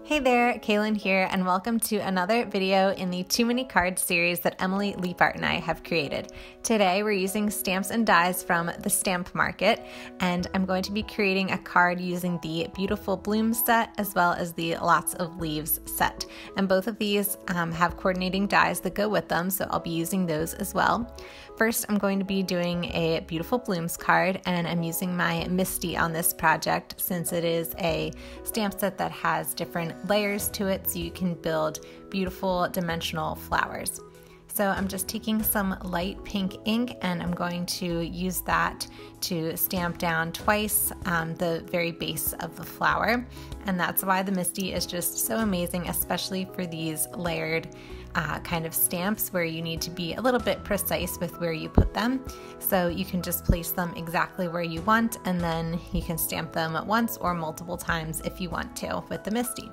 Hey there, Kaylin here, and welcome to another video in the Too Many Cards series that Emily Leapart and I have created. Today we're using stamps and dies from the Stamp Market, and I'm going to be creating a card using the Beautiful Blooms set as well as the Lots of Leaves set. And both of these have coordinating dies that go with them, so I'll be using those as well. First, I'm going to be doing a Beautiful Blooms card, and I'm using my Misty on this project since it is a stamp set that has different layers to it, so you can build beautiful dimensional flowers. So I'm just taking some light pink ink and I'm going to use that to stamp down twice the very base of the flower. And that's why the Misty is just so amazing, especially for these layered kind of stamps where you need to be a little bit precise with where you put them. So you can just place them exactly where you want, and then you can stamp them once or multiple times if you want to with the Misty.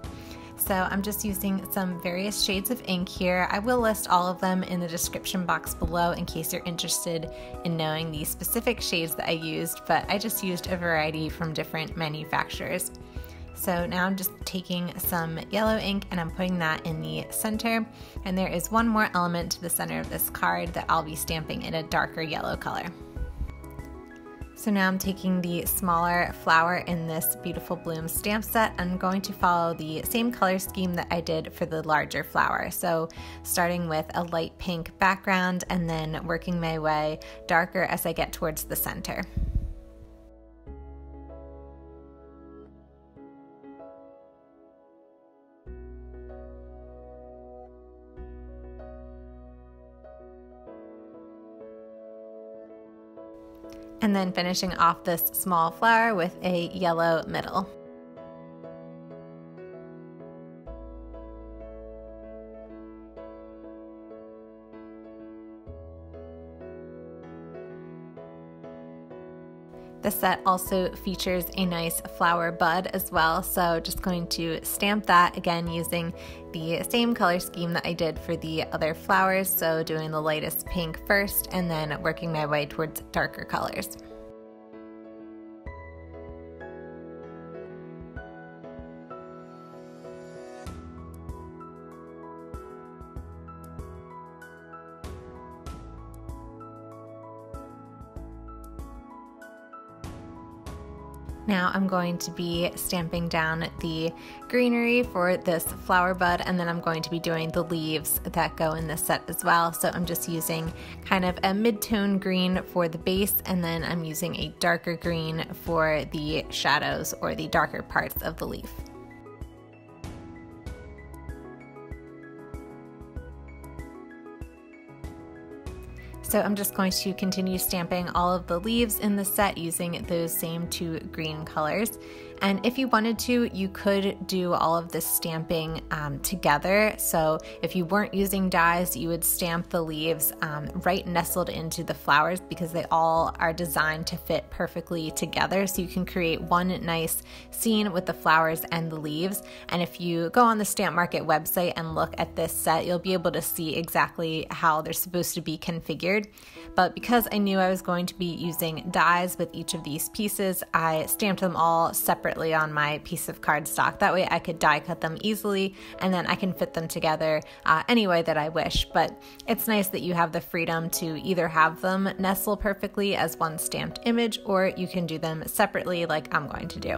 So I'm just using some various shades of ink here. I will list all of them in the description box below in case you're interested in knowing the specific shades that I used, but I just used a variety from different manufacturers. So now I'm just taking some yellow ink and I'm putting that in the center, and there is one more element to the center of this card that I'll be stamping in a darker yellow color. So now I'm taking the smaller flower in this Beautiful Bloom stamp set. I'm going to follow the same color scheme that I did for the larger flower. So starting with a light pink background and then working my way darker as I get towards the center. And then finishing off this small flower with a yellow middle. The set also features a nice flower bud as well, so just going to stamp that again using the same color scheme that I did for the other flowers, so doing the lightest pink first and then working my way towards darker colors. Now I'm going to be stamping down the greenery for this flower bud, and then I'm going to be doing the leaves that go in this set as well. So I'm just using kind of a mid-tone green for the base, and then I'm using a darker green for the shadows or the darker parts of the leaf. So I'm just going to continue stamping all of the leaves in the set using those same two green colors. And if you wanted to, you could do all of this stamping together. So if you weren't using dies, you would stamp the leaves right nestled into the flowers because they all are designed to fit perfectly together. So you can create one nice scene with the flowers and the leaves. And if you go on the Stamp Market website and look at this set, you'll be able to see exactly how they're supposed to be configured. But because I knew I was going to be using dies with each of these pieces, I stamped them all separately on my piece of cardstock. That way I could die cut them easily, and then I can fit them together any way that I wish. But it's nice that you have the freedom to either have them nestle perfectly as one stamped image, or you can do them separately like I'm going to do.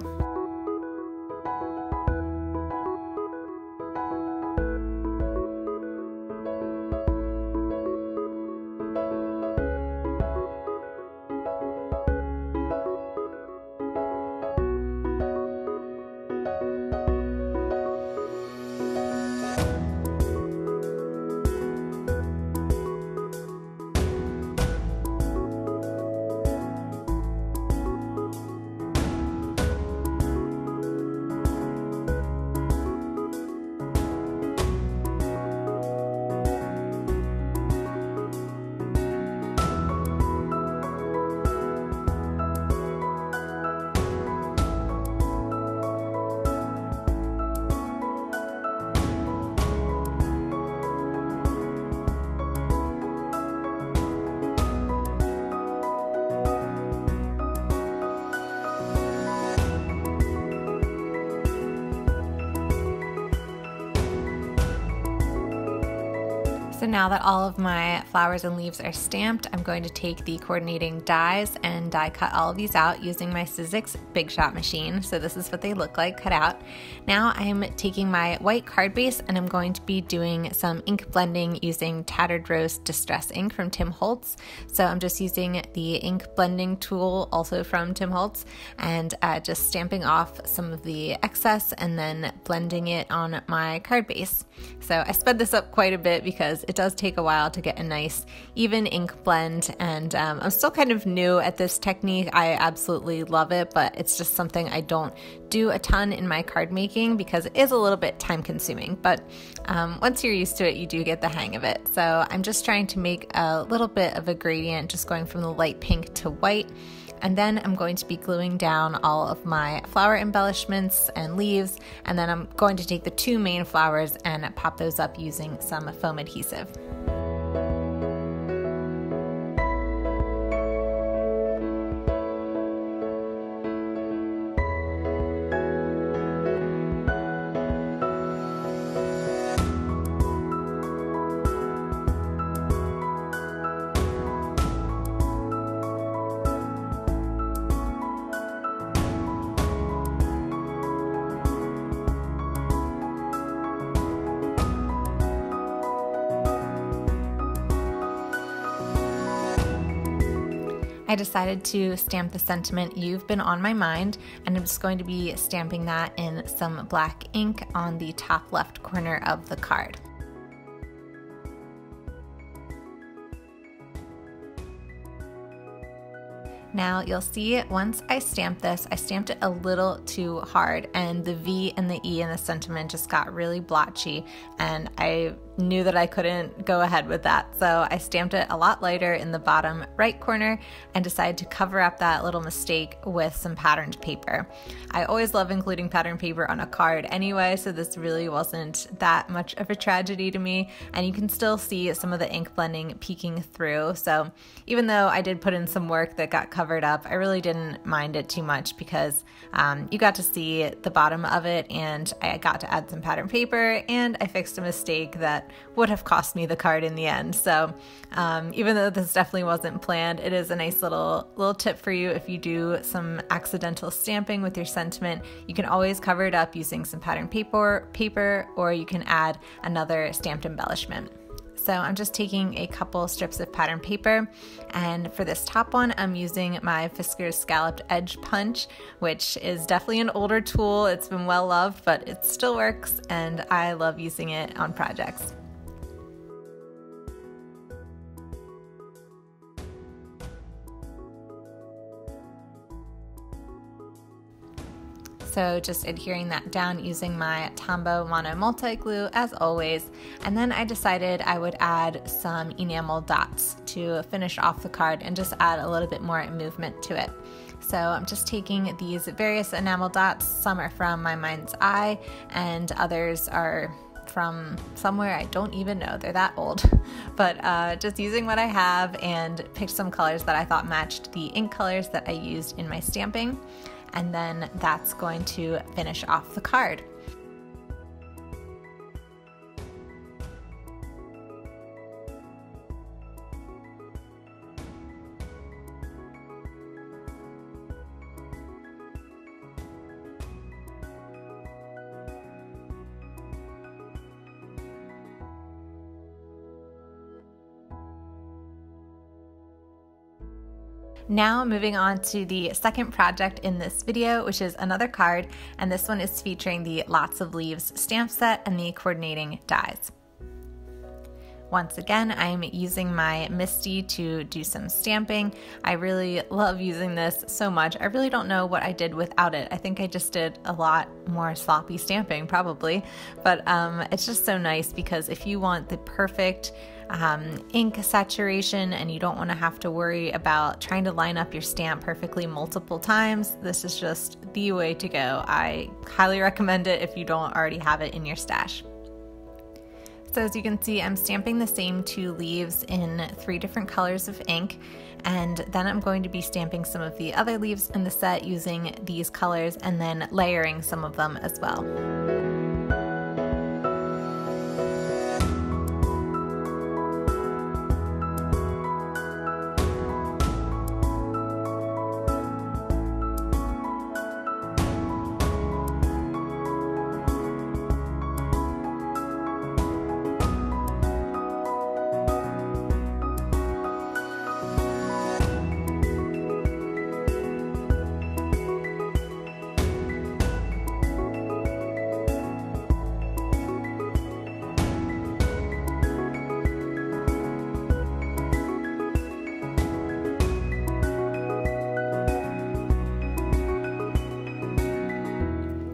now that all of my flowers and leaves are stamped, I'm going to take the coordinating dies and die cut all of these out using my Sizzix Big Shot machine. So this is what they look like cut out. Now I'm taking my white card base and I'm going to be doing some ink blending using Tattered Rose Distress ink from Tim Holtz. So I'm just using the ink blending tool also from Tim Holtz and just stamping off some of the excess and then blending it on my card base. So I sped this up quite a bit because it does take a while to get a nice even ink blend, and I'm still kind of new at this technique. I absolutely love it, but it's just something I don't do a ton in my card making because it is a little bit time consuming, but once you're used to it, you do get the hang of it. So I'm just trying to make a little bit of a gradient, just going from the light pink to white. And then I'm going to be gluing down all of my flower embellishments and leaves, and then I'm going to take the two main flowers and pop those up using some foam adhesive. I decided to stamp the sentiment, "You've been on my mind," and I'm just going to be stamping that in some black ink on the top left corner of the card. Now you'll see once I stamped this, I stamped it a little too hard and the V and the E in the sentiment just got really blotchy, and I knew that I couldn't go ahead with that. So I stamped it a lot lighter in the bottom right corner and decided to cover up that little mistake with some patterned paper. I always love including patterned paper on a card anyway, so this really wasn't that much of a tragedy to me, and you can still see some of the ink blending peeking through. So even though I did put in some work that got covered up, I really didn't mind it too much because you got to see the bottom of it, and I got to add some patterned paper, and I fixed a mistake that would have cost me the card in the end. So even though this definitely wasn't planned, it is a nice little tip for you. If you do some accidental stamping with your sentiment, you can always cover it up using some patterned paper, or you can add another stamped embellishment. So I'm just taking a couple strips of patterned paper, and for this top one I'm using my Fiskars Scalloped Edge Punch, which is definitely an older tool. It's been well loved, but it still works and I love using it on projects. So just adhering that down using my Tombow Mono Multi-Glue as always. And then I decided I would add some enamel dots to finish off the card and just add a little bit more movement to it. So I'm just taking these various enamel dots. Some are from my mind's eye and others are from somewhere I don't even know. They're that old. But just using what I have, and picked some colors that I thought matched the ink colors that I used in my stamping. And then that's going to finish off the card. Now moving on to the second project in this video, which is another card, and this one is featuring the Lots of Leaves stamp set and the coordinating dies. Once again, I'm using my Misty to do some stamping. I really love using this so much. I really don't know what I did without it. I think I just did a lot more sloppy stamping probably, but it's just so nice because if you want the perfect ink saturation and you don't want to have to worry about trying to line up your stamp perfectly multiple times, this is just the way to go. I highly recommend it if you don't already have it in your stash. So as you can see, I'm stamping the same two leaves in 3 different colors of ink, and then I'm going to be stamping some of the other leaves in the set using these colors and then layering some of them as well.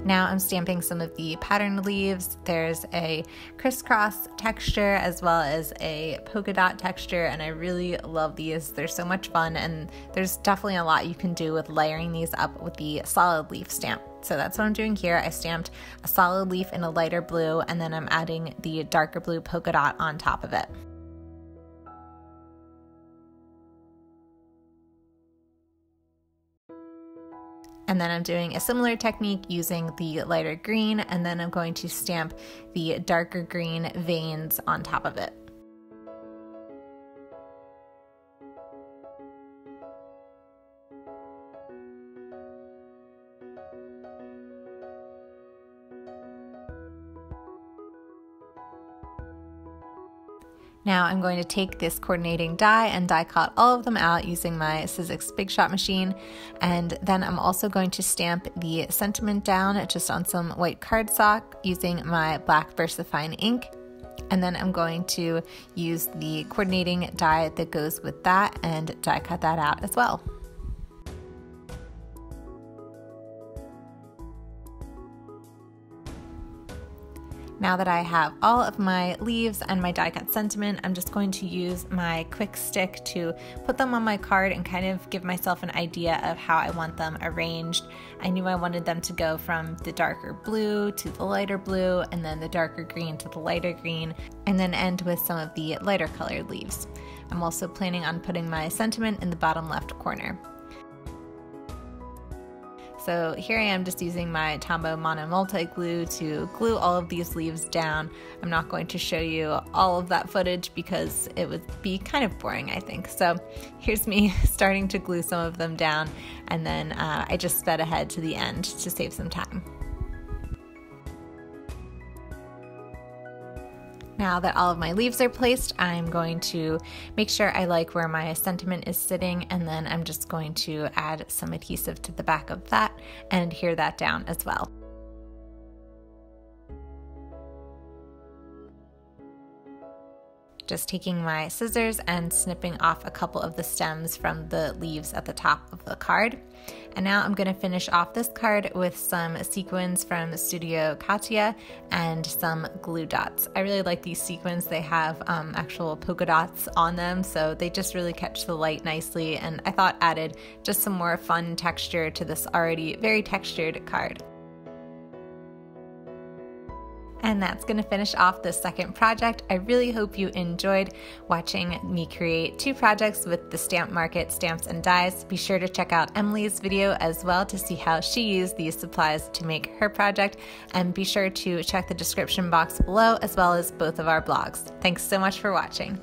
Now I'm stamping some of the pattern leaves. There's a crisscross texture as well as a polka dot texture, and I really love these. They're so much fun, and there's definitely a lot you can do with layering these up with the solid leaf stamp. So that's what I'm doing here. I stamped a solid leaf in a lighter blue, and then I'm adding the darker blue polka dot on top of it. And then I'm doing a similar technique using the lighter green, and then I'm going to stamp the darker green veins on top of it. Now I'm going to take this coordinating die and die cut all of them out using my Sizzix Big Shot machine, and then I'm also going to stamp the sentiment down just on some white cardstock using my black VersaFine ink, and then I'm going to use the coordinating die that goes with that and die cut that out as well. Now that I have all of my leaves and my die cut sentiment, I'm just going to use my quick stick to put them on my card and kind of give myself an idea of how I want them arranged. I knew I wanted them to go from the darker blue to the lighter blue, and then the darker green to the lighter green, and then end with some of the lighter colored leaves. I'm also planning on putting my sentiment in the bottom left corner. So here I am just using my Tombow Mono Multi Glue to glue all of these leaves down. I'm not going to show you all of that footage because it would be kind of boring, I think. So here's me starting to glue some of them down, and then I just sped ahead to the end to save some time. Now that all of my leaves are placed, I'm going to make sure I like where my sentiment is sitting, and then I'm just going to add some adhesive to the back of that and adhere that down as well. Just taking my scissors and snipping off a couple of the stems from the leaves at the top of the card. And now I'm going to finish off this card with some sequins from Studio Katia and some glue dots. I really like these sequins. They have actual polka dots on them, so they just really catch the light nicely, and I thought added just some more fun texture to this already very textured card. And that's going to finish off the second project. I really hope you enjoyed watching me create two projects with the Stamp Market stamps and dies. Be sure to check out Emily's video as well to see how she used these supplies to make her project, and be sure to check the description box below as well as both of our blogs. Thanks so much for watching.